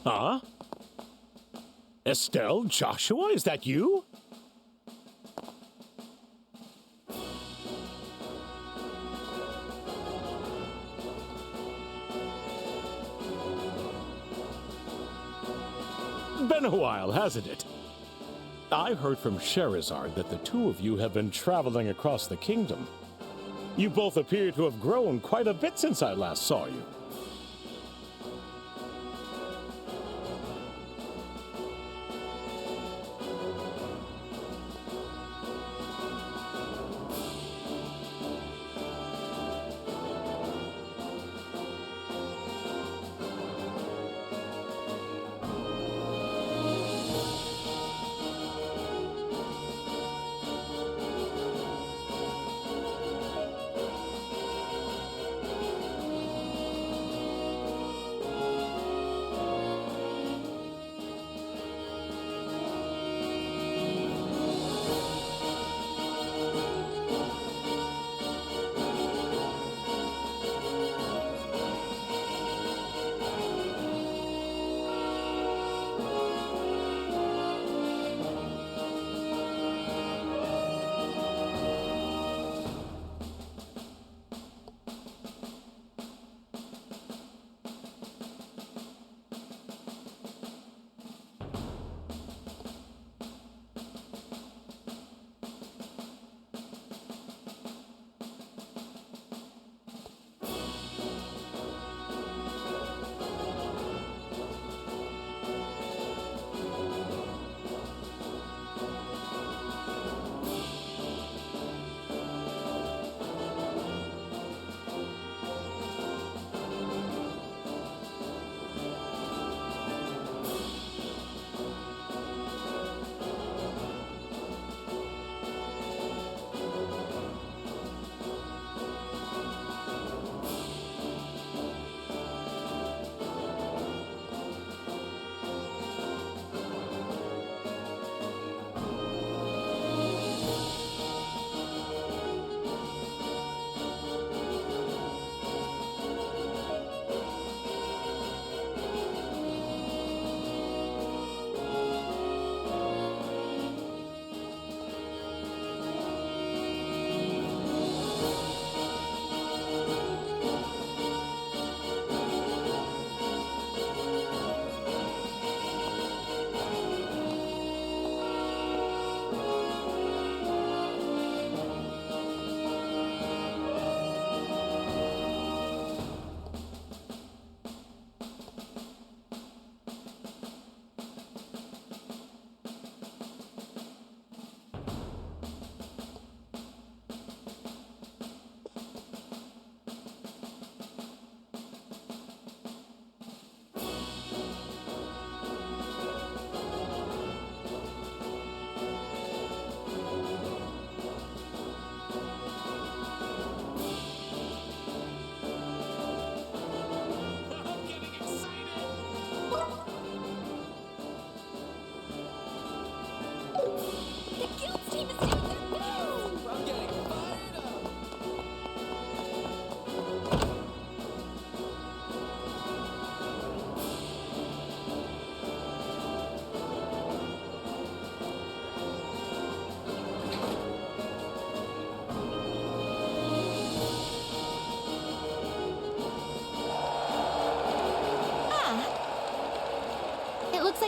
Huh? Estelle, Joshua, is that you? Been a while, hasn't it? I heard from Sherazard that the two of you have been traveling across the kingdom. You both appear to have grown quite a bit since I last saw you.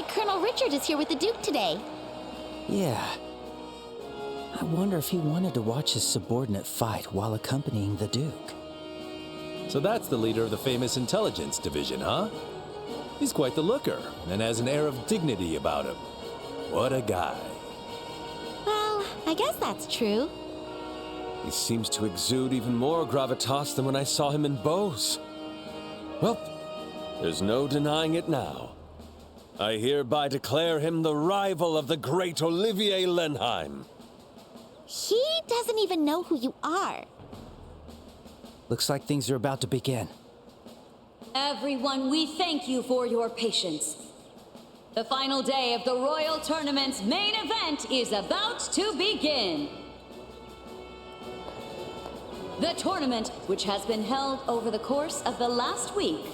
Colonel Richard is here with the Duke today. Yeah. I wonder if he wanted to watch his subordinate fight while accompanying the Duke. So that's the leader of the famous intelligence division, huh? He's quite the looker, and has an air of dignity about him. What a guy. Well, I guess that's true. He seems to exude even more gravitas than when I saw him in Bose. Well, there's no denying it now. I hereby declare him the rival of the great Olivier Lenheim. He doesn't even know who you are. Looks like things are about to begin. Everyone, we thank you for your patience. The final day of the Royal Tournament's main event is about to begin. The tournament, which has been held over the course of the last week,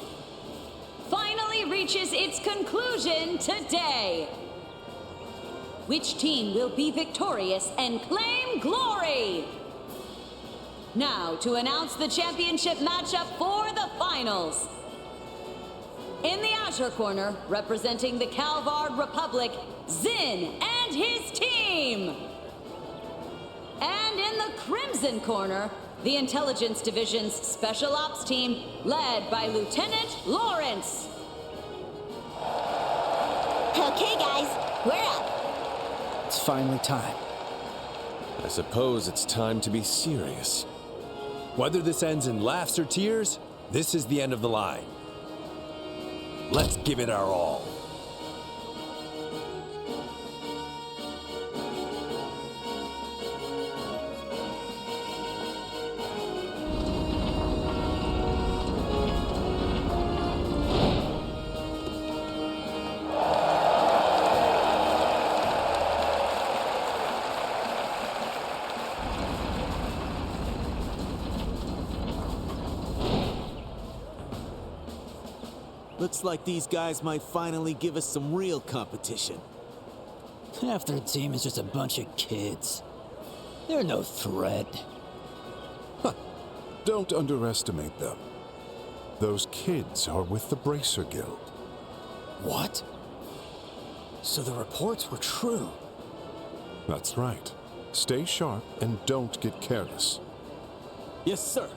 finally reaches its conclusion today. Which team will be victorious and claim glory? Now to announce the championship matchup for the finals. In the Azure Corner, representing the Calvard Republic, Zin and his team. And in the Crimson Corner, the Intelligence Division's Special Ops team, led by Lieutenant Lawrence. Okay, guys, we're up. It's finally time. I suppose it's time to be serious. Whether this ends in laughs or tears, this is the end of the line. Let's give it our all. Looks like these guys might finally give us some real competition. Half their team is just a bunch of kids. They're no threat. Don't underestimate them. Those kids are with the Bracer Guild. What? So the reports were true. That's right. Stay sharp and don't get careless. Yes, sir.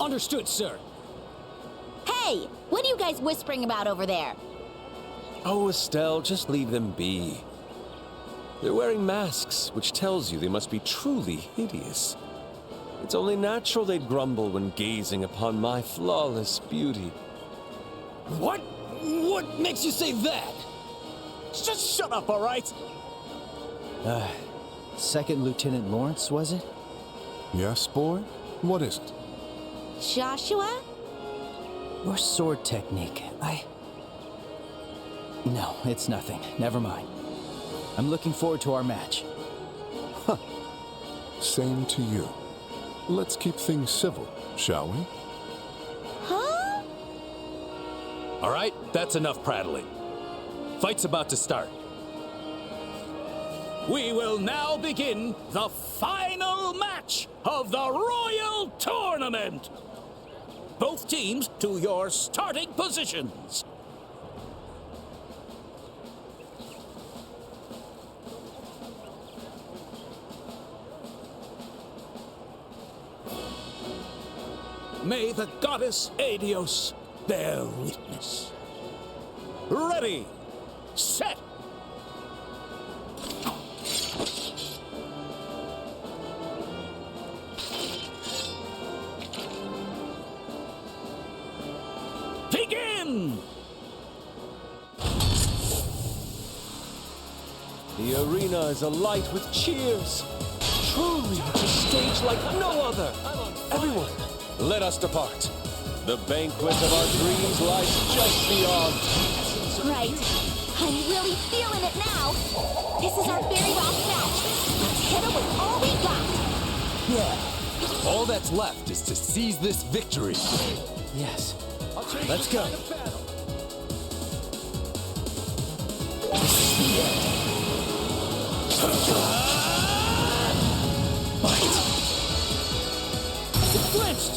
Understood, sir. Hey, what are you guys whispering about over there? Oh, Estelle, just leave them be. They're wearing masks, which tells you they must be truly hideous. It's only natural they'd grumble when gazing upon my flawless beauty. What? What makes you say that? Just shut up, all right? Second Lieutenant Lawrence, was it? Yes, boy? What is it? Joshua? Your sword technique, No, it's nothing. Never mind. I'm looking forward to our match. Same to you. Let's keep things civil, shall we? Huh? All right, that's enough prattling. Fight's about to start. We will now begin the final match of the Royal Tournament. Both teams to your starting positions. May the goddess Adios bear witness. Ready, set. Begin! The arena is alight with cheers. Truly, it's a stage like no other. Everyone, let us depart. The banquet of our dreams lies just beyond. Right. I'm really feeling it now. This is our very last match. Let's hit it with all we got. Yeah. All that's left is to seize this victory. Yes. Let's go. It flinched!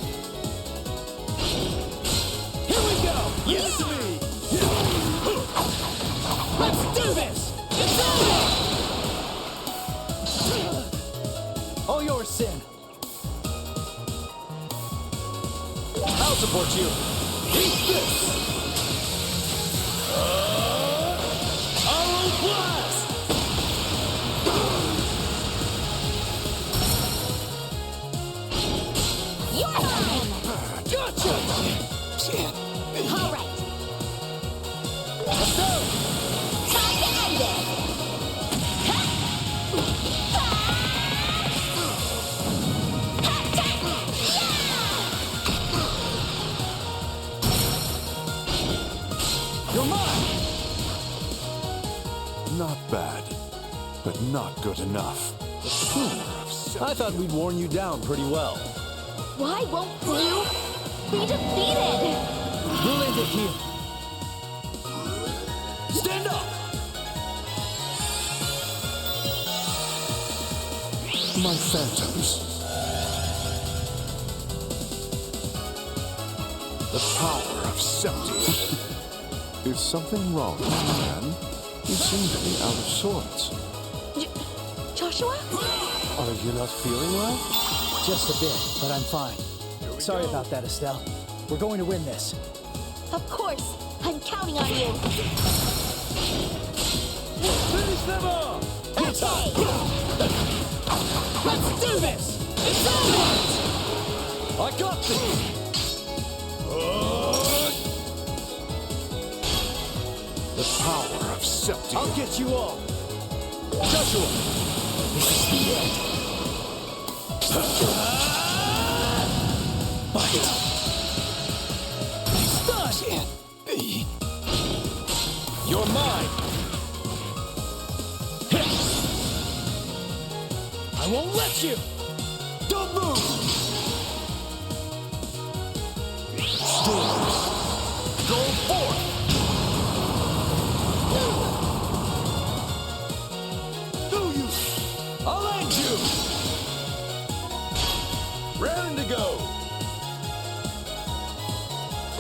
Here we go! Yes! Let's do this! It's over! All yours, Sin. I'll support you. Eat this! Arrow Blast! You're mine! Gotcha! All right. Let's go! Time to end it! Not bad, but not good enough. I thought we'd worn you down pretty well. Why won't you be defeated? We'll end it here. Stand up! My phantoms. The power of Septi. Is something wrong, man? You seem to be out of sorts. Joshua? Are you not feeling well? Just a bit, but I'm fine. Sorry about that, Estelle. We're going to win this. Of course. I'm counting on you. Finish them off! Okay. Let's do this! It's over! I got this! The power of Septi. I'll get you all! Joshua! This is the end. Fight! Stun! Can't be. You're mine! I won't let you! Don't move! Storms! Go forth! Do you? I'll end you! Raring to go!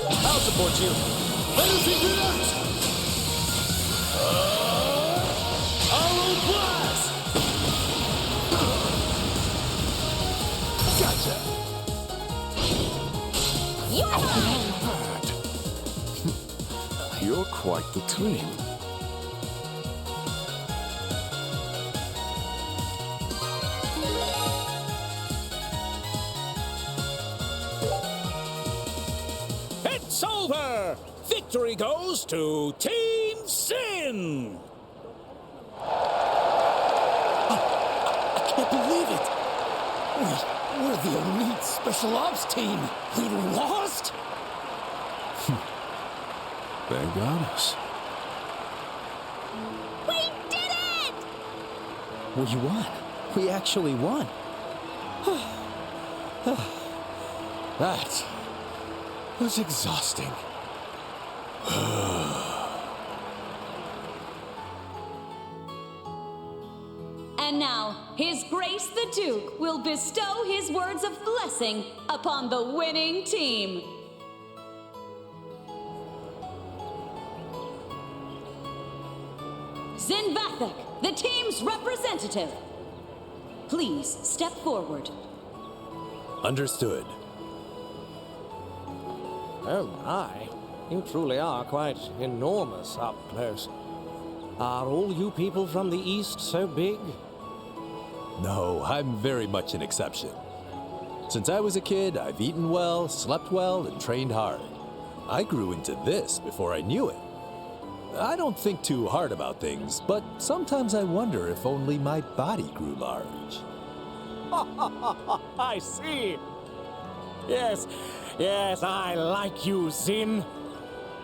I'll support you! Let us figure it out! Arrow blast! Gotcha! You're quite the team. It's over! Victory goes to Team Sin! I can't believe it! We're the elite special ops team! We lost? They got us. We did it! We won. We actually won. That was exhausting. And now, His Grace the Duke will bestow his words of blessing upon the winning team. Zinvathek, the team's representative. Please step forward. Understood. Oh my, you truly are quite enormous up close. Are all you people from the East so big? No, I'm very much an exception. Since I was a kid, I've eaten well, slept well, and trained hard. I grew into this before I knew it. I don't think too hard about things, but sometimes I wonder if only my body grew large. I see. Yes, I like you, Zin.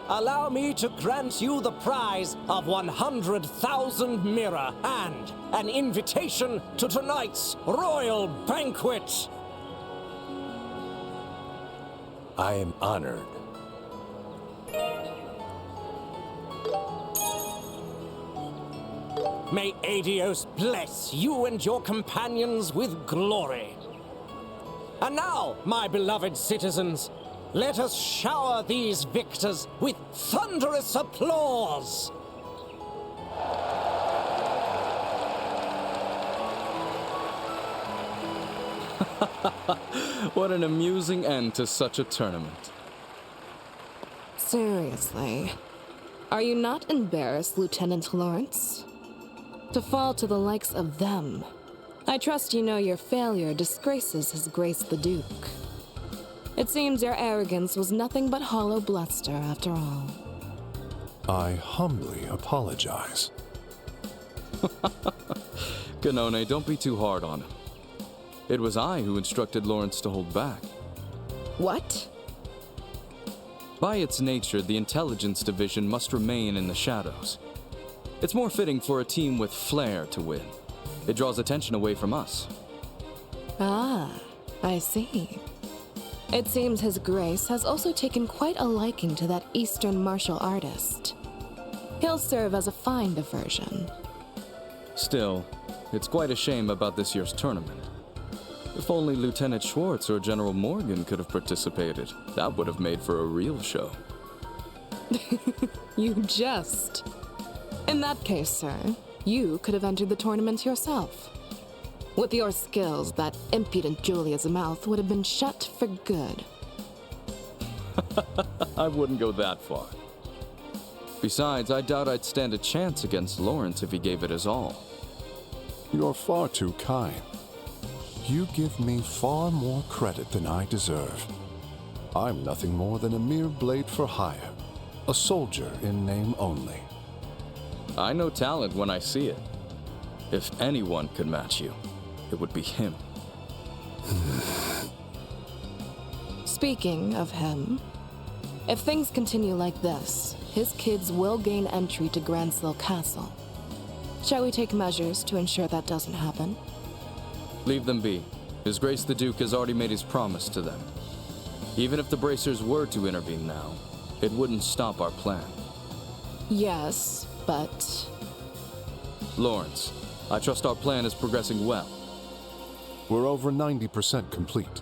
Allow me to grant you the prize of 100,000 mirror and an invitation to tonight's royal banquet. I am honored. May Adios bless you and your companions with glory. And now, my beloved citizens, let us shower these victors with thunderous applause. What an amusing end to such a tournament. Seriously, are you not embarrassed, Lieutenant Lawrence? To fall to the likes of them. I trust you know your failure disgraces His Grace the Duke. It seems your arrogance was nothing but hollow bluster after all. I humbly apologize. Ganone, don't be too hard on him. It was I who instructed Lawrence to hold back. What? By its nature, the Intelligence Division must remain in the shadows. It's more fitting for a team with flair to win. It draws attention away from us. Ah, I see. It seems His Grace has also taken quite a liking to that Eastern martial artist. He'll serve as a fine diversion. Still, it's quite a shame about this year's tournament. If only Lieutenant Schwartz or General Morgan could have participated, that would have made for a real show. You jest. In that case, sir, you could have entered the tournament yourself. With your skills, that impudent Julia's mouth would have been shut for good. I wouldn't go that far. Besides, I doubt I'd stand a chance against Lawrence if he gave it his all. You're far too kind. You give me far more credit than I deserve. I'm nothing more than a mere blade for hire, a soldier in name only. I know talent when I see it. If anyone could match you, it would be him. Speaking of him, if things continue like this, his kids will gain entry to Granslow Castle. Shall we take measures to ensure that doesn't happen? Leave them be. His Grace the Duke has already made his promise to them. Even if the Bracers were to intervene now, it wouldn't stop our plan. Yes, but... Lawrence, I trust our plan is progressing well. We're over 90% complete.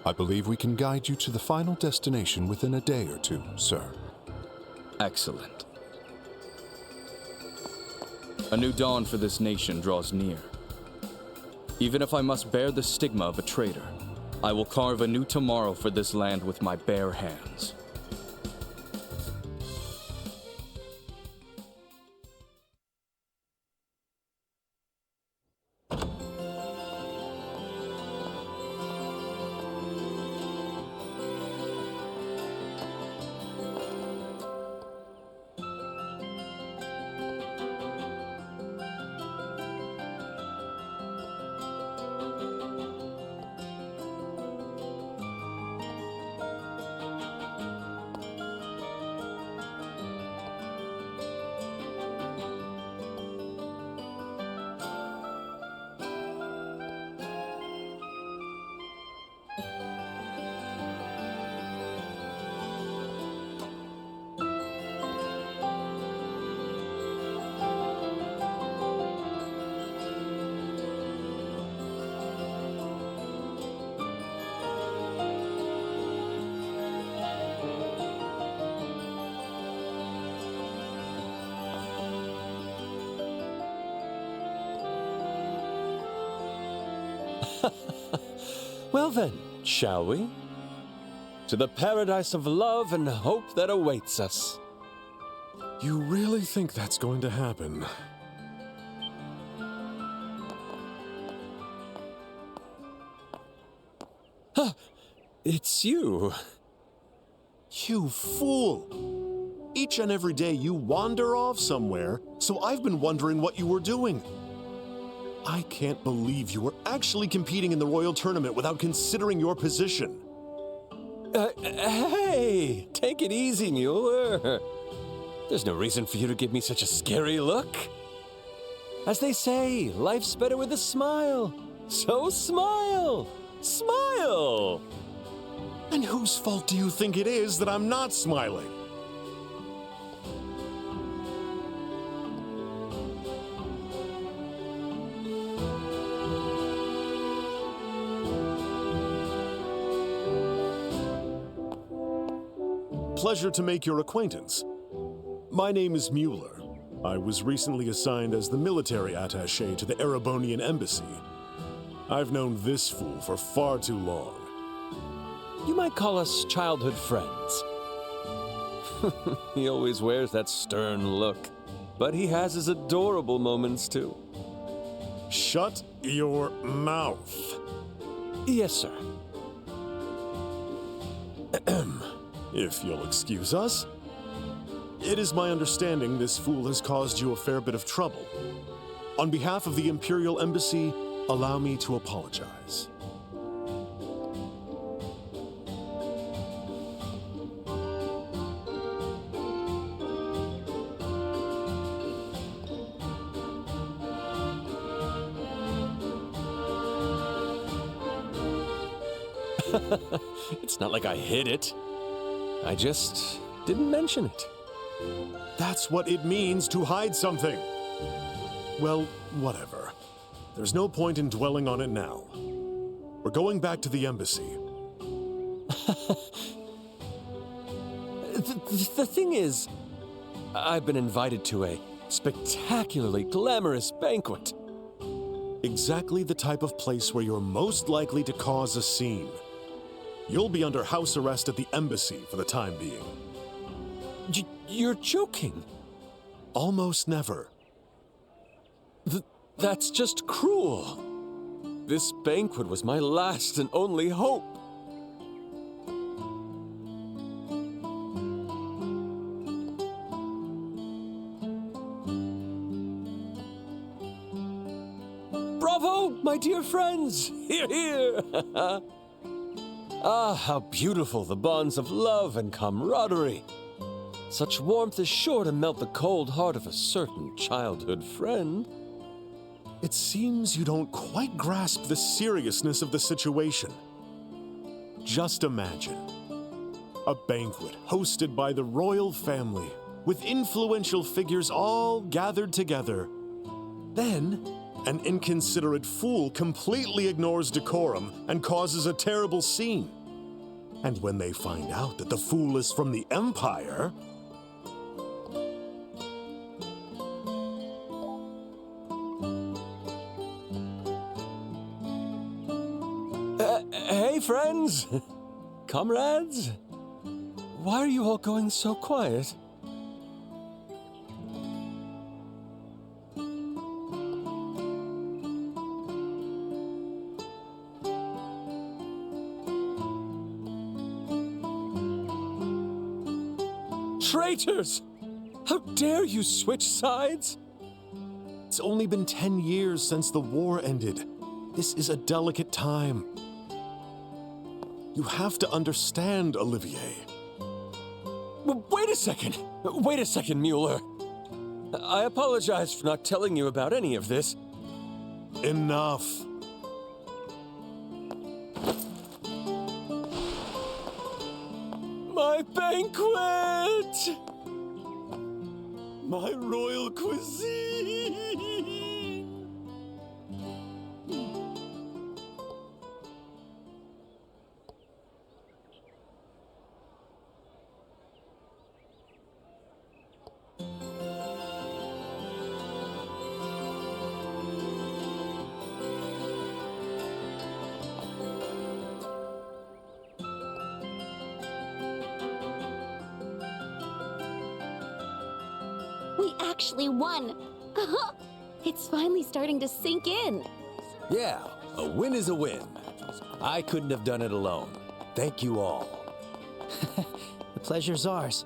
I believe we can guide you to the final destination within a day or two, sir. Excellent. A new dawn for this nation draws near. Even if I must bear the stigma of a traitor, I will carve a new tomorrow for this land with my bare hands. Well then, shall we? To the paradise of love and hope that awaits us. You really think that's going to happen? It's you. You fool! Each and every day you wander off somewhere, so I've been wondering what you were doing. I can't believe you were actually competing in the Royal Tournament without considering your position. Hey, take it easy, Mueller. There's no reason for you to give me such a scary look. As they say, life's better with a smile. So smile! Smile! And whose fault do you think it is that I'm not smiling? Pleasure to make your acquaintance. My name is Mueller. I was recently assigned as the military attaché to the Erebonian embassy. I've known this fool for far too long. You might call us childhood friends. He always wears that stern look, but he has his adorable moments too. Shut your mouth. Yes, sir. If you'll excuse us. It is my understanding this fool has caused you a fair bit of trouble. On behalf of the Imperial Embassy, allow me to apologize. It's not like I hid it. I just didn't mention it. That's what it means to hide something. Well, whatever. There's no point in dwelling on it now. We're going back to the embassy. The thing is, I've been invited to a spectacularly glamorous banquet. Exactly the type of place where you're most likely to cause a scene. You'll be under house arrest at the embassy for the time being. You're joking. Almost never. That's just cruel. This banquet was my last and only hope. Bravo, my dear friends! Hear, hear! Ah, how beautiful the bonds of love and camaraderie. Such warmth is sure to melt the cold heart of a certain childhood friend. It seems you don't quite grasp the seriousness of the situation. Just imagine a banquet hosted by the royal family, with influential figures all gathered together. Then, an inconsiderate fool completely ignores decorum and causes a terrible scene. And when they find out that the fool is from the Empire, Hey, friends! Comrades? Why are you all going so quiet? Traitors! How dare you switch sides? It's only been 10 years since the war ended. This is a delicate time. You have to understand, Olivier. Wait a second, Mueller. I apologize for not telling you about any of this. Enough. My banquet! My royal cuisine! We actually won! It's finally starting to sink in. Yeah, a win is a win. I couldn't have done it alone. Thank you all. The pleasure's ours.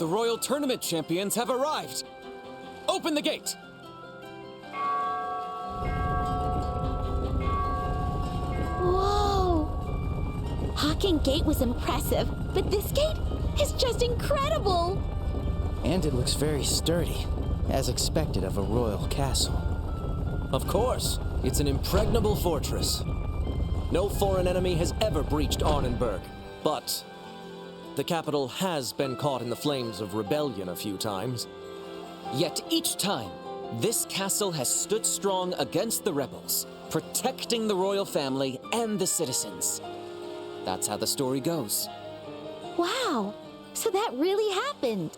The Royal Tournament champions have arrived! Open the gate! Whoa! Hawking Gate was impressive, but this gate is just incredible! And it looks very sturdy, as expected of a royal castle. Of course, it's an impregnable fortress. No foreign enemy has ever breached Arnenberg, but the capital has been caught in the flames of rebellion a few times. Yet each time, this castle has stood strong against the rebels, protecting the royal family and the citizens. That's how the story goes. Wow! So that really happened!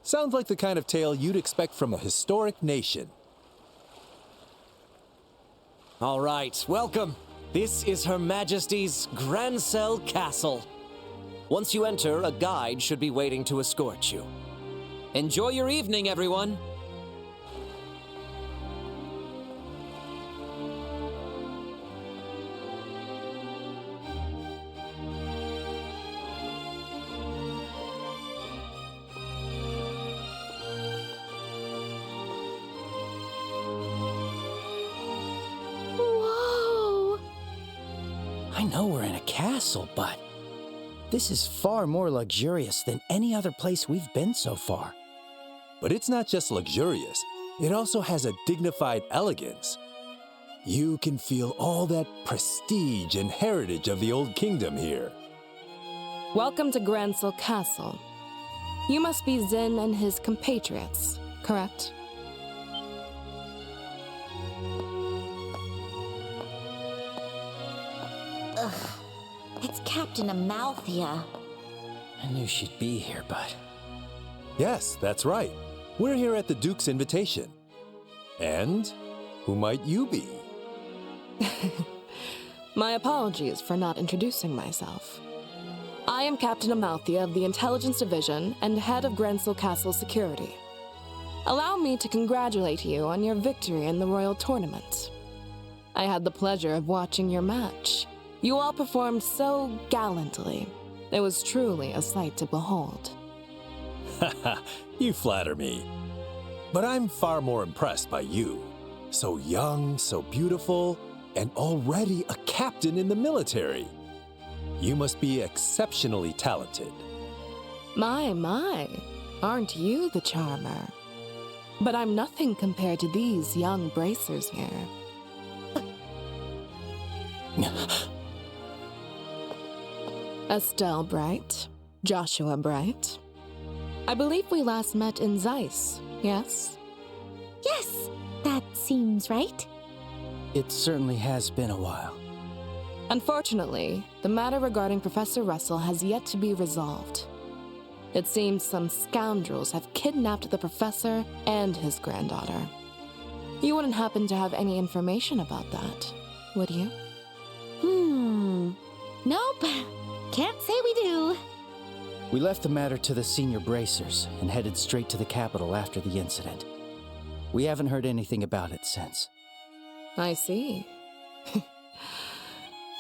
Sounds like the kind of tale you'd expect from a historic nation. All right, welcome. This is Her Majesty's Grancel Castle. Once you enter, a guide should be waiting to escort you. Enjoy your evening, everyone. Whoa! I know we're in a castle, but this is far more luxurious than any other place we've been so far. But it's not just luxurious, it also has a dignified elegance. You can feel all that prestige and heritage of the old kingdom here. Welcome to Grancel Castle. You must be Zin and his compatriots, correct? Ugh. It's Captain Amalthea. I knew she'd be here, but... Yes, that's right. We're here at the Duke's invitation. And who might you be? My apologies for not introducing myself. I am Captain Amalthea of the Intelligence Division and head of Grancel Castle Security. Allow me to congratulate you on your victory in the Royal Tournament. I had the pleasure of watching your match. You all performed so gallantly. It was truly a sight to behold. Haha, you flatter me. But I'm far more impressed by you. So young, so beautiful, and already a captain in the military. You must be exceptionally talented. My, aren't you the charmer? But I'm nothing compared to these young bracers here. Estelle Bright, Joshua Bright. I believe we last met in Zeiss, yes? Yes, that seems right. It certainly has been a while. Unfortunately, the matter regarding Professor Russell has yet to be resolved. It seems some scoundrels have kidnapped the professor and his granddaughter. You wouldn't happen to have any information about that, would you? Nope. Can't say we do. We left the matter to the senior bracers and headed straight to the capital after the incident. We haven't heard anything about it since. I see.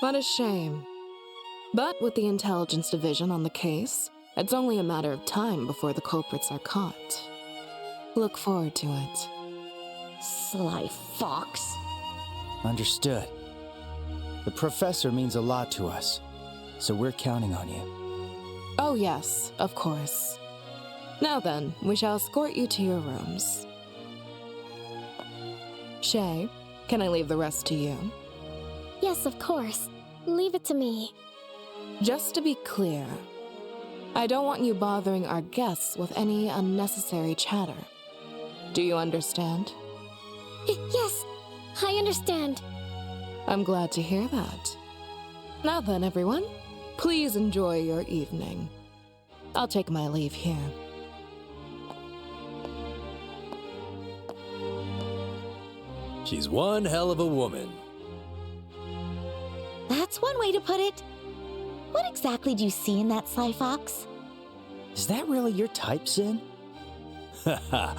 What a shame. But with the Intelligence Division on the case, it's only a matter of time before the culprits are caught. Look forward to it. Sly fox. Understood. The professor means a lot to us, so we're counting on you. Oh yes, of course. Now then, we shall escort you to your rooms. Shay, can I leave the rest to you? Yes, of course. Leave it to me. Just to be clear, I don't want you bothering our guests with any unnecessary chatter. Do you understand? Yes, I understand. I'm glad to hear that. Now then, everyone, please enjoy your evening. I'll take my leave here. She's one hell of a woman. That's one way to put it. What exactly do you see in that sly fox? Is that really your type, Zin? Haha,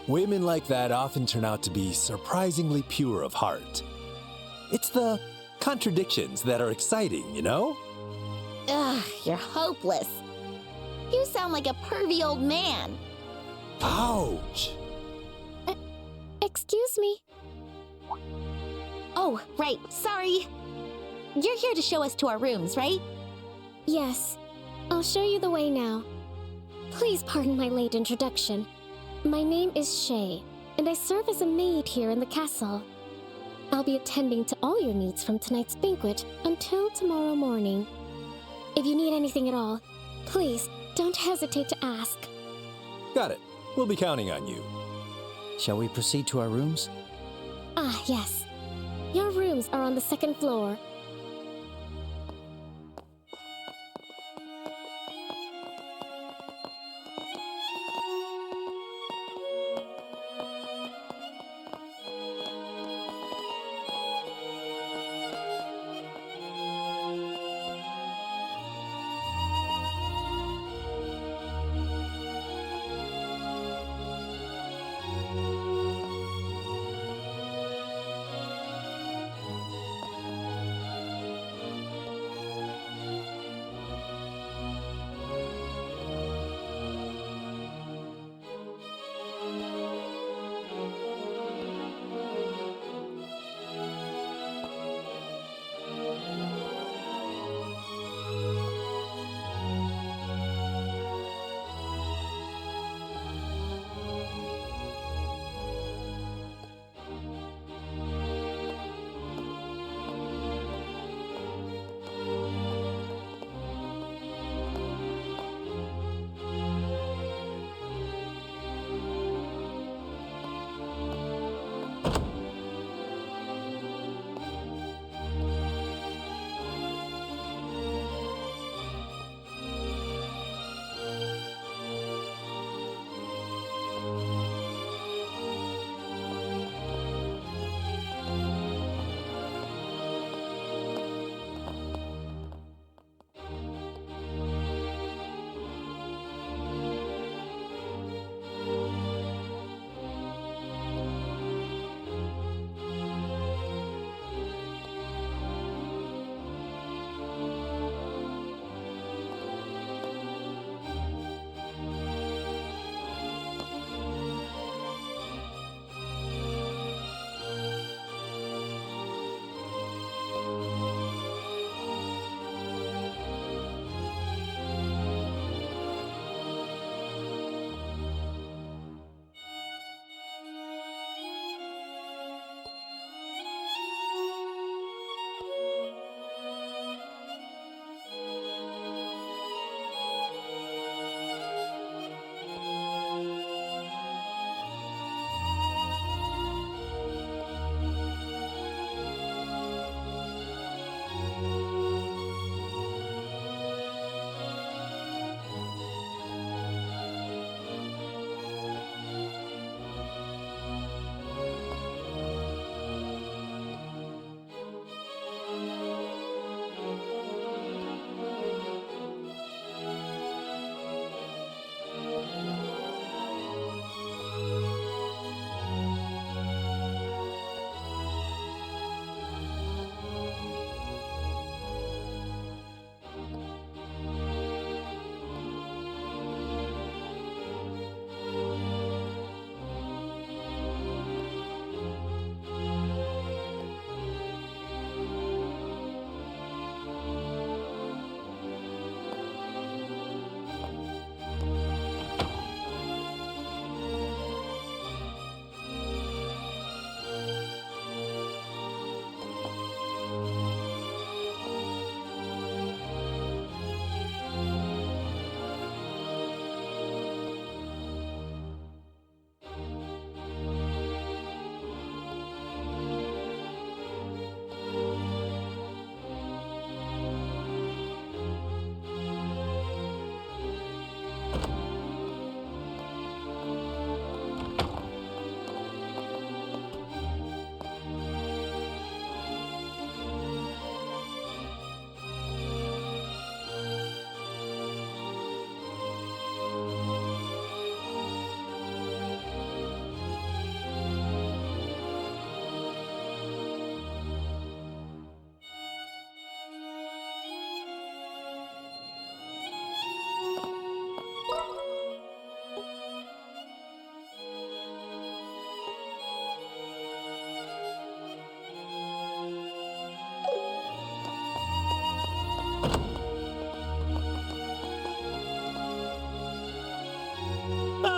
women like that often turn out to be surprisingly pure of heart. It's the contradictions that are exciting, you know? Ugh, you're hopeless. You sound like a pervy old man. Ouch! Excuse me. Oh, right. Sorry. You're here to show us to our rooms, right? Yes. I'll show you the way now. Please pardon my late introduction. My name is Shay, and I serve as a maid here in the castle. I'll be attending to all your needs from tonight's banquet until tomorrow morning. If you need anything at all, please don't hesitate to ask. Got it. We'll be counting on you. Shall we proceed to our rooms? Ah, yes. Your rooms are on the second floor.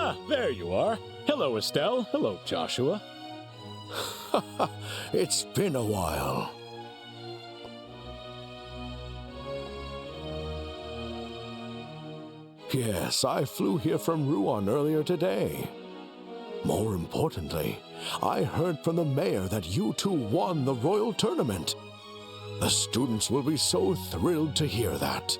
Ah, there you are. Hello, Estelle. Hello, Joshua. It's been a while. Yes, I flew here from Ruan earlier today. More importantly, I heard from the mayor that you two won the Royal Tournament. The students will be so thrilled to hear that.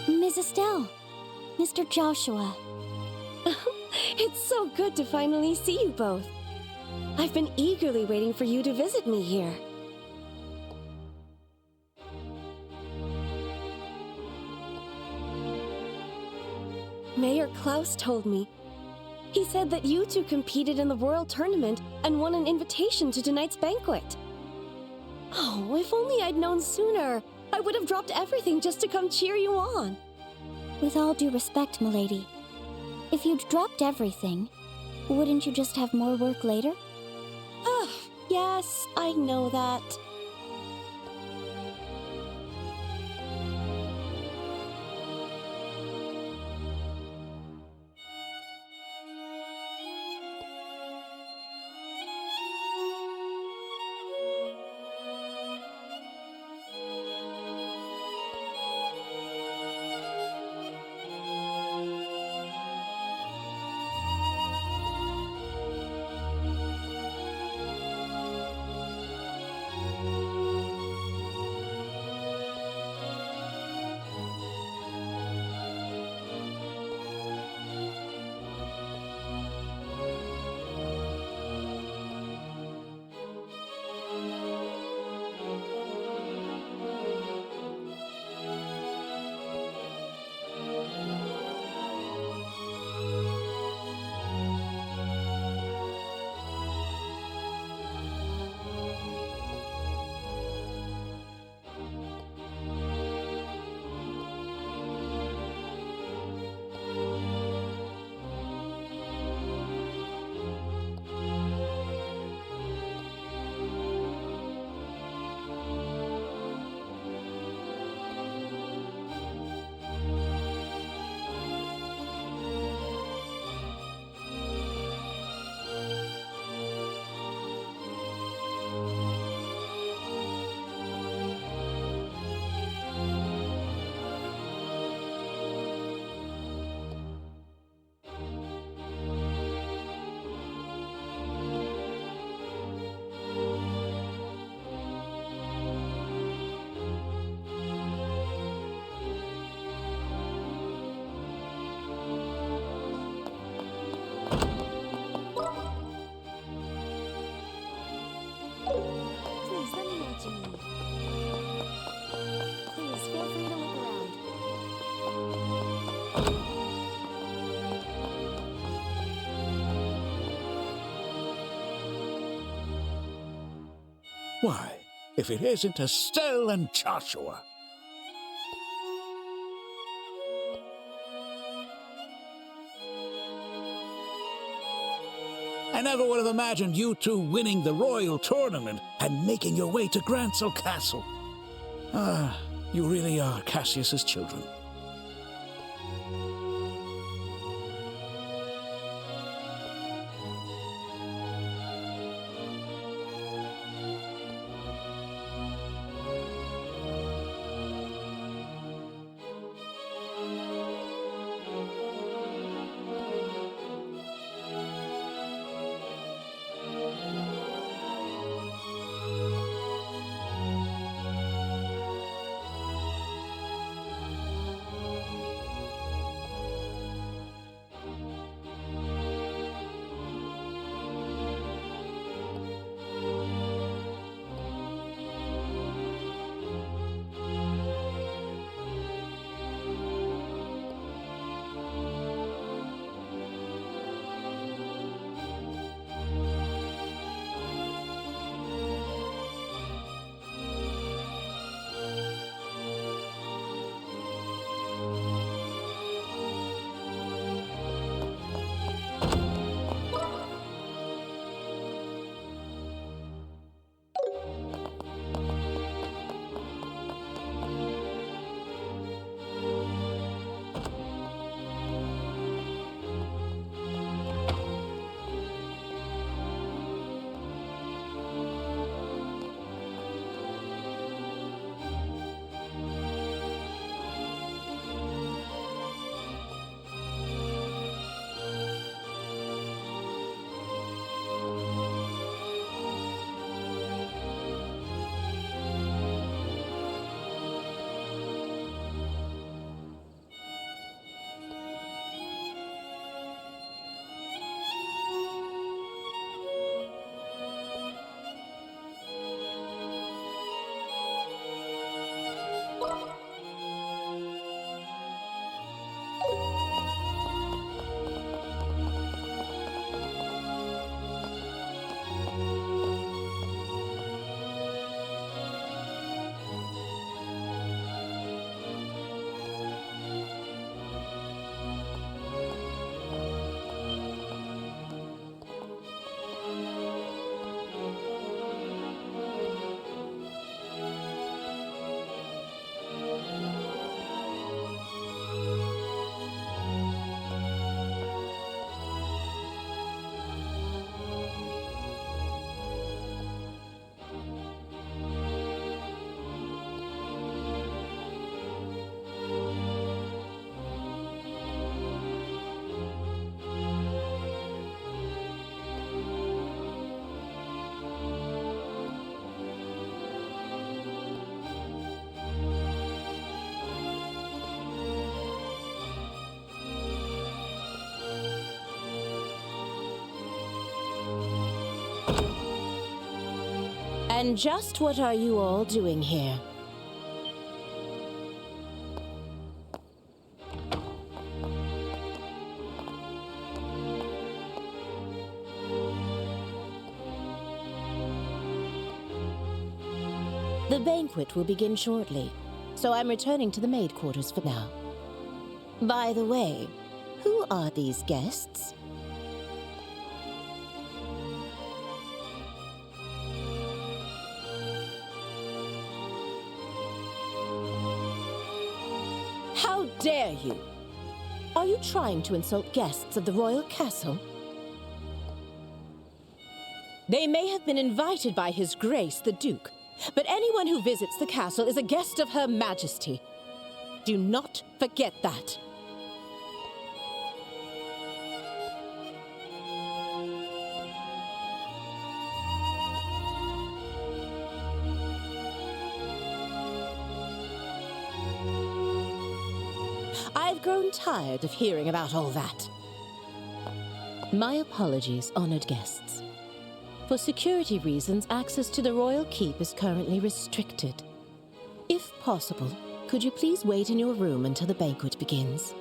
Ms. Estelle, Mr. Joshua. It's so good to finally see you both. I've been eagerly waiting for you to visit me here. Mayor Klaus told me. He said that you two competed in the Royal Tournament and won an invitation to tonight's banquet. Oh, if only I'd known sooner. I would have dropped everything just to come cheer you on. With all due respect, milady, if you'd dropped everything, wouldn't you just have more work later? Yes, I know that. Why, if it isn't Estelle and Joshua. I never would have imagined you two winning the Royal Tournament and making your way to Grancel Castle. Ah, you really are Cassius's children. And just what are you all doing here? The banquet will begin shortly, so I'm returning to the maid quarters for now. By the way, who are these guests? How dare you? Are you trying to insult guests of the royal castle? They may have been invited by His Grace the Duke, but anyone who visits the castle is a guest of Her Majesty. Do not forget that. I've grown tired of hearing about all that. My apologies, honored guests. For security reasons, access to the royal keep is currently restricted. If possible, could you please wait in your room until the banquet begins?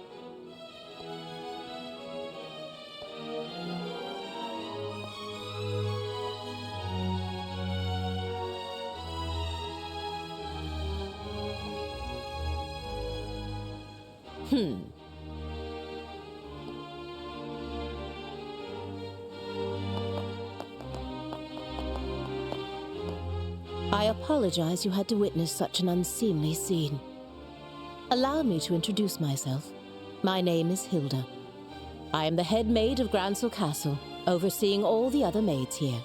I apologize you had to witness such an unseemly scene. Allow me to introduce myself. My name is Hilda. I am the head maid of Gransel Castle, overseeing all the other maids here.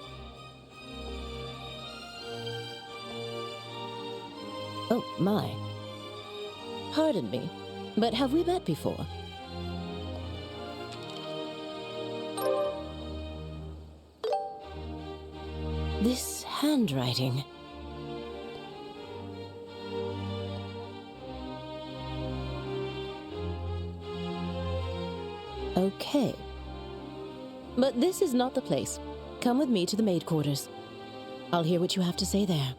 Oh, my. Pardon me, but have we met before? This handwriting. Okay. But this is not the place. Come with me to the maid quarters. I'll hear what you have to say there.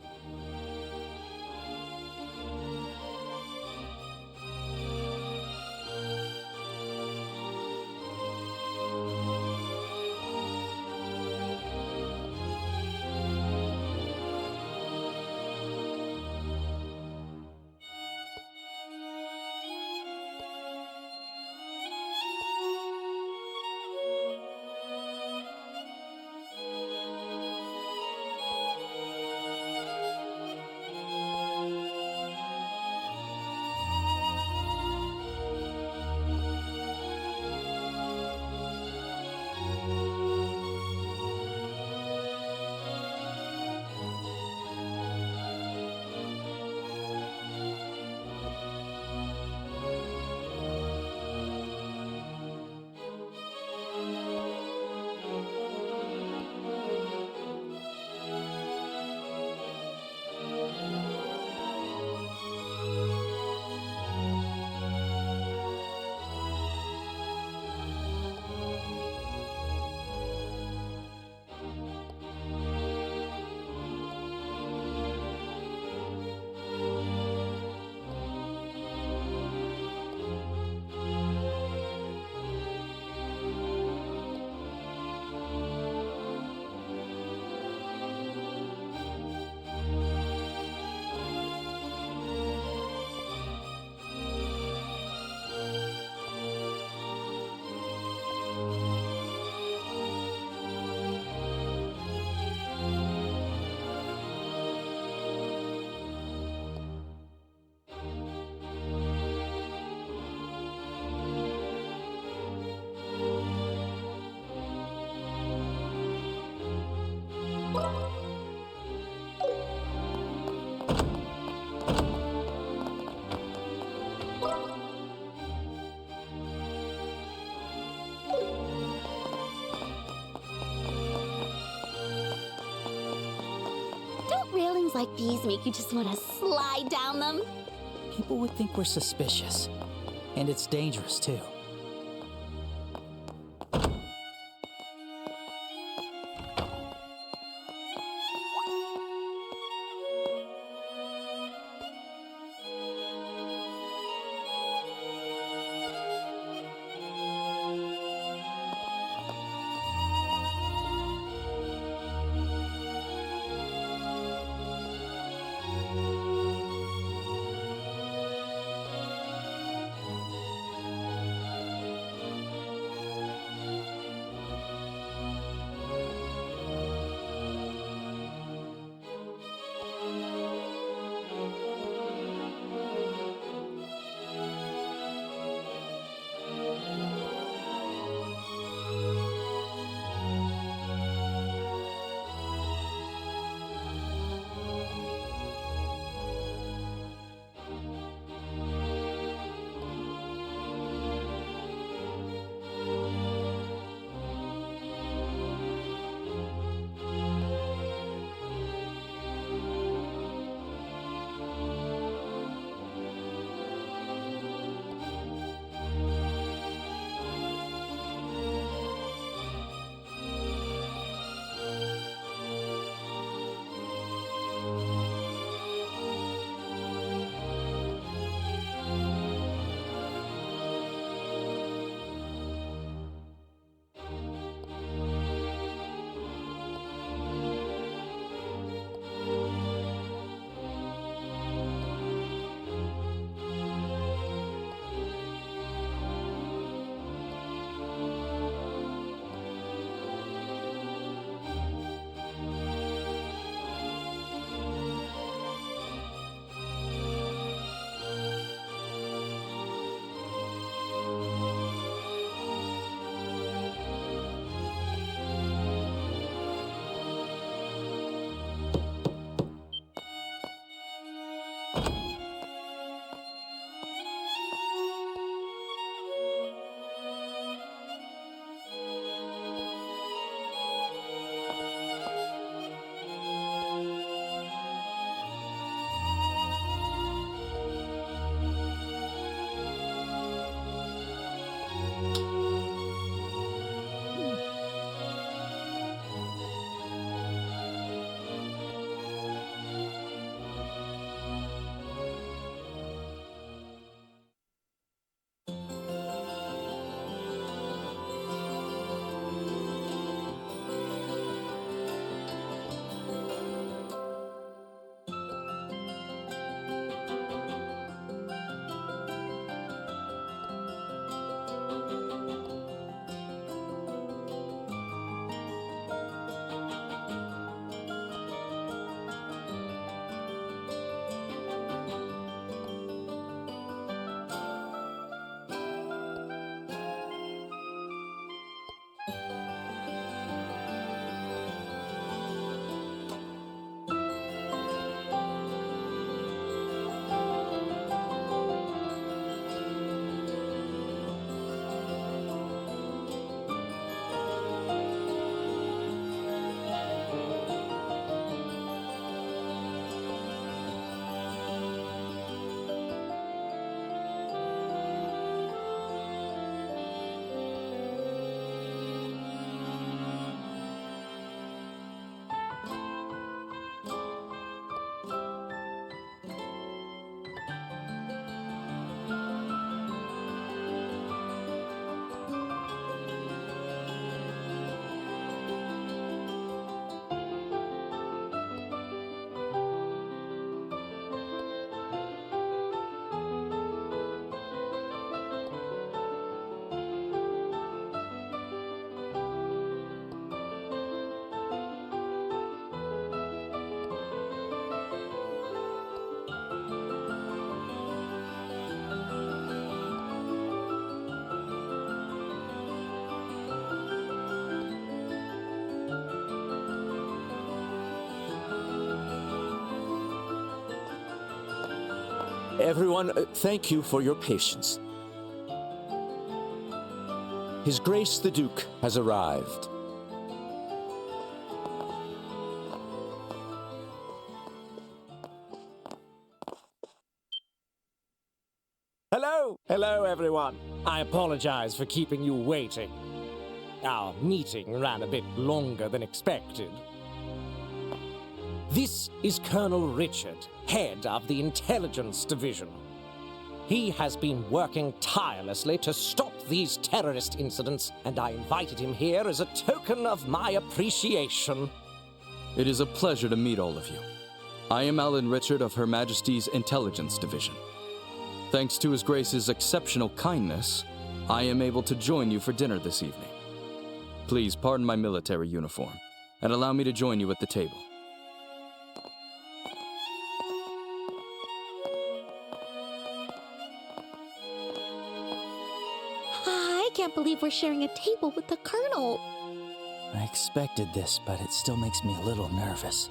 Don't railings like these make you just want to slide down them? People would think we're suspicious. And it's dangerous, too. Everyone, thank you for your patience. His Grace the Duke has arrived. Hello, everyone. I apologize for keeping you waiting. Our meeting ran a bit longer than expected. This is Colonel Richard, head of the Intelligence Division. He has been working tirelessly to stop these terrorist incidents, and I invited him here as a token of my appreciation. It is a pleasure to meet all of you. I am Alan Richard of Her Majesty's Intelligence Division. Thanks to His Grace's exceptional kindness, I am able to join you for dinner this evening. Please pardon my military uniform, and allow me to join you at the table. I can't believe we're sharing a table with the Colonel. I expected this, but it still makes me a little nervous.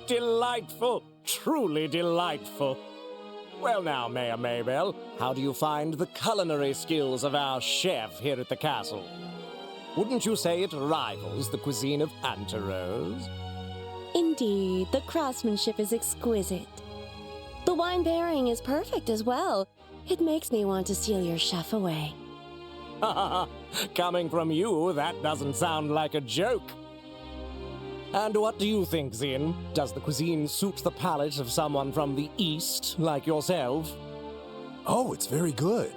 Delightful! Truly delightful! Well now, Mayor Maybell, how do you find the culinary skills of our chef here at the castle? Wouldn't you say it rivals the cuisine of Anterose? Indeed, the craftsmanship is exquisite. The wine pairing is perfect as well. It makes me want to steal your chef away. Coming from you, that doesn't sound like a joke. And what do you think, Zin? Does the cuisine suit the palate of someone from the East, like yourself? Oh, it's very good.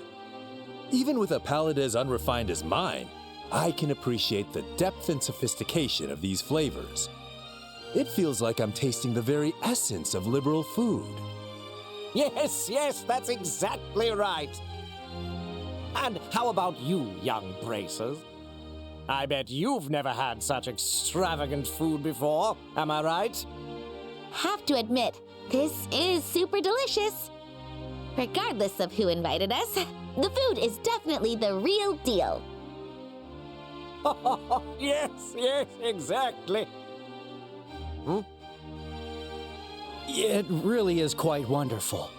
Even with a palate as unrefined as mine, I can appreciate the depth and sophistication of these flavors. It feels like I'm tasting the very essence of liberal food. Yes, that's exactly right. And how about you, young bracers? I bet you've never had such extravagant food before, am I right? Have to admit, this is super delicious. Regardless of who invited us, the food is definitely the real deal. Yes, exactly. It really is quite wonderful.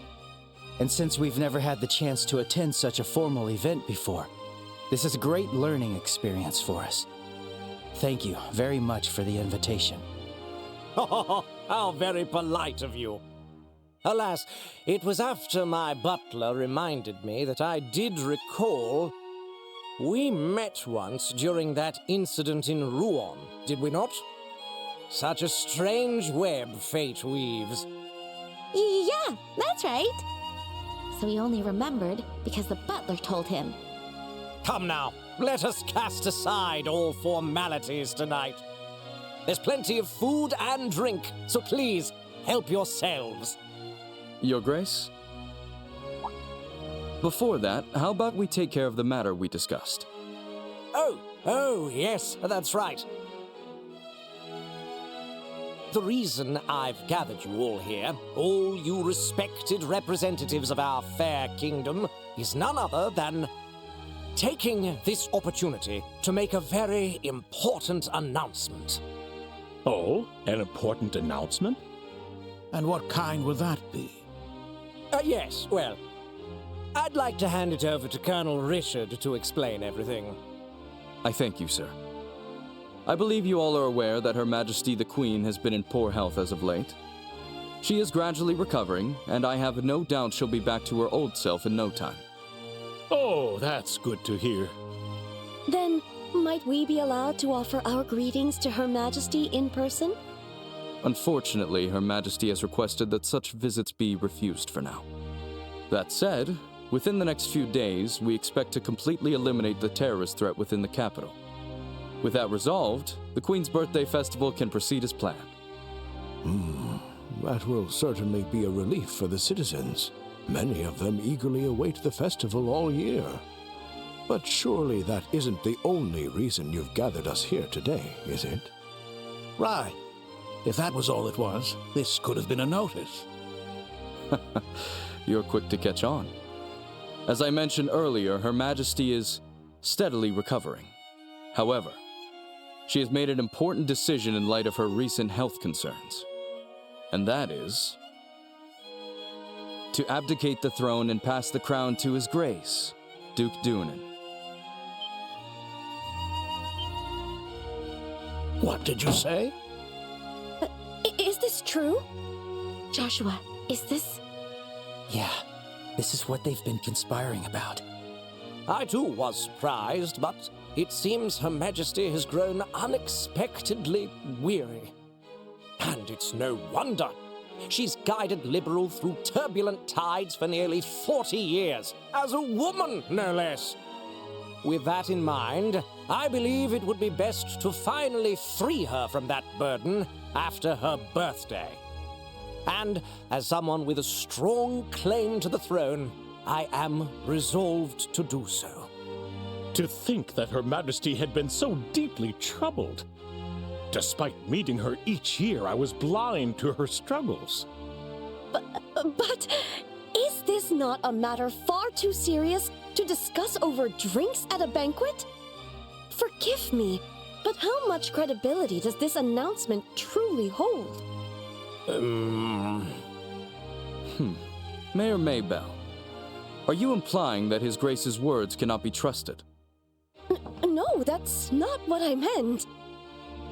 And since we've never had the chance to attend such a formal event before, this is a great learning experience for us. Thank you very much for the invitation. How very polite of you. Alas, it was after my butler reminded me that I did recall we met once during that incident in Rouen, did we not? Such a strange web fate weaves. Yeah, that's right. So he only remembered because the butler told him. Come now, let us cast aside all formalities tonight. There's plenty of food and drink, so please, help yourselves. Your Grace? Before that, how about we take care of the matter we discussed? Oh, yes, that's right. The reason I've gathered you all here, all you respected representatives of our fair kingdom, is none other than taking this opportunity to make a very important announcement. Oh, an important announcement? And what kind would that be? Yes, well, I'd like to hand it over to Colonel Richard to explain everything. I thank you, sir. I believe you all are aware that Her Majesty the Queen has been in poor health as of late. She is gradually recovering, and I have no doubt she'll be back to her old self in no time. Oh, that's good to hear. Then, might we be allowed to offer our greetings to Her Majesty in person? Unfortunately, Her Majesty has requested that such visits be refused for now. That said, within the next few days, we expect to completely eliminate the terrorist threat within the capital. With that resolved, the Queen's birthday festival can proceed as planned. That will certainly be a relief for the citizens. Many of them eagerly await the festival all year. But surely that isn't the only reason you've gathered us here today, is it? Right. If that was all it was, this could have been a notice. You're quick to catch on. As I mentioned earlier, Her Majesty is steadily recovering. However, she has made an important decision in light of her recent health concerns. And that is to abdicate the throne and pass the crown to His Grace, Duke Dunan. What did you say? Is this true? Joshua, is this... Yeah, this is what they've been conspiring about. I too was surprised, but it seems Her Majesty has grown unexpectedly weary. And it's no wonder. She's guided Liberl through turbulent tides for nearly 40 years, as a woman, no less. With that in mind, I believe it would be best to finally free her from that burden after her birthday. And as someone with a strong claim to the throne, I am resolved to do so. To think that Her Majesty had been so deeply troubled. Despite meeting her each year, I was blind to her struggles. But is this not a matter far too serious to discuss over drinks at a banquet? Forgive me, but how much credibility does this announcement truly hold? Mayor Maybell, are you implying that His Grace's words cannot be trusted? No, that's not what I meant.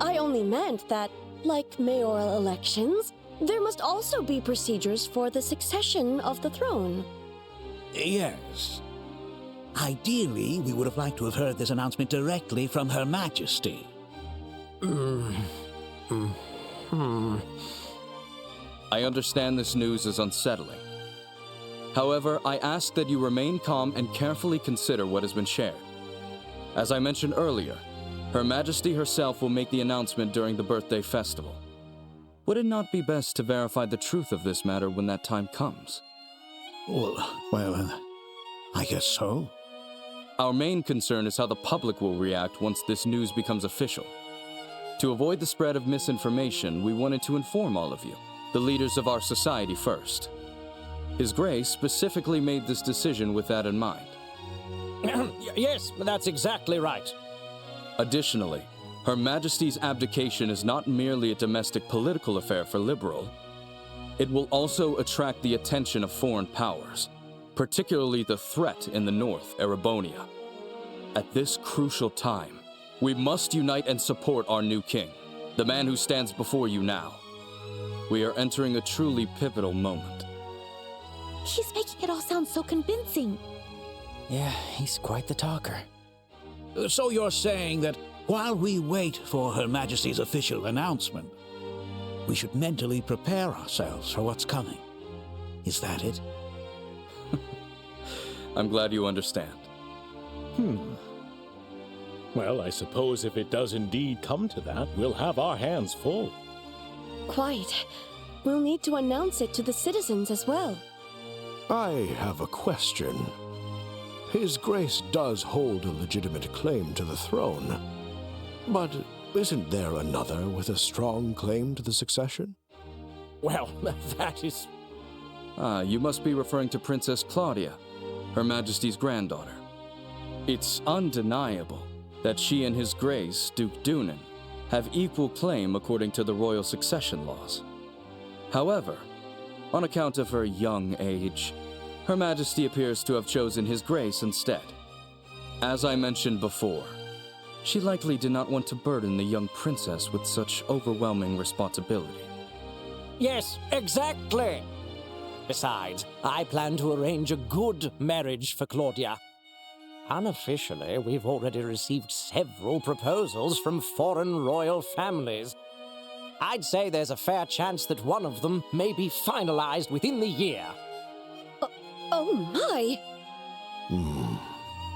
I only meant that, like mayoral elections, there must also be procedures for the succession of the throne. Yes. Ideally, we would have liked to have heard this announcement directly from Her Majesty. I understand this news is unsettling. However, I ask that you remain calm and carefully consider what has been shared. As I mentioned earlier, Her Majesty herself will make the announcement during the birthday festival. Would it not be best to verify the truth of this matter when that time comes? Well, I guess so. Our main concern is how the public will react once this news becomes official. To avoid the spread of misinformation, we wanted to inform all of you, the leaders of our society first. His Grace specifically made this decision with that in mind. Yes, that's exactly right. Additionally, Her Majesty's abdication is not merely a domestic political affair for Liberl. It will also attract the attention of foreign powers, particularly the threat in the north, Erebonia. At this crucial time, we must unite and support our new king, the man who stands before you now. We are entering a truly pivotal moment. He's making it all sound so convincing. Yeah, he's quite the talker. So you're saying that while we wait for Her Majesty's official announcement, we should mentally prepare ourselves for what's coming. Is that it? I'm glad you understand. Well, I suppose if it does indeed come to that, we'll have our hands full. Quite. We'll need to announce it to the citizens as well. I have a question. His Grace does hold a legitimate claim to the throne. But isn't there another with a strong claim to the succession? Well, that is... You must be referring to Princess Claudia, Her Majesty's granddaughter. It's undeniable that she and His Grace, Duke Dunan, have equal claim according to the royal succession laws. However, on account of her young age, Her Majesty appears to have chosen His Grace instead. As I mentioned before, she likely did not want to burden the young princess with such overwhelming responsibility. Yes, exactly. Besides, I plan to arrange a good marriage for Claudia. Unofficially, we've already received several proposals from foreign royal families. I'd say there's a fair chance that one of them may be finalized within the year. Oh my!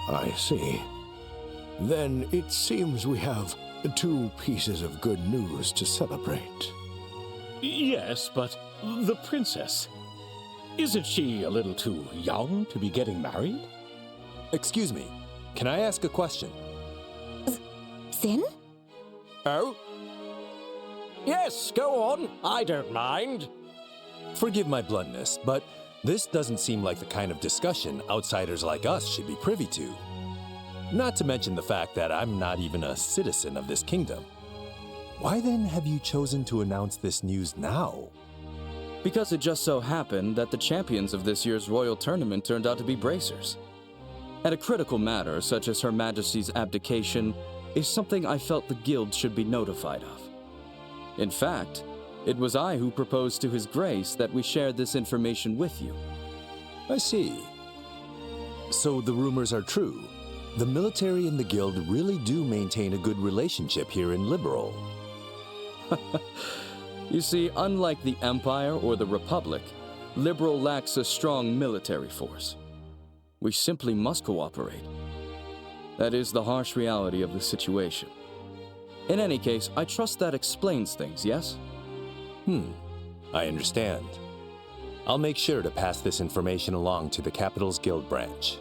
I see. Then it seems we have 2 pieces of good news to celebrate. Yes, but the princess... Isn't she a little too young to be getting married? Excuse me, can I ask a question? Sin? Oh? Yes, go on. I don't mind. Forgive my bluntness, but this doesn't seem like the kind of discussion outsiders like us should be privy to. Not to mention the fact that I'm not even a citizen of this kingdom. Why then have you chosen to announce this news now? Because it just so happened that the champions of this year's royal tournament turned out to be bracers. And a critical matter such as Her Majesty's abdication is something I felt the guild should be notified of. In fact, it was I who proposed to His Grace that we share this information with you. I see. So the rumors are true. The military and the guild really do maintain a good relationship here in Liberl. You see, unlike the Empire or the Republic, Liberl lacks a strong military force. We simply must cooperate. That is the harsh reality of the situation. In any case, I trust that explains things, yes? I understand. I'll make sure to pass this information along to the Capital's Guild branch.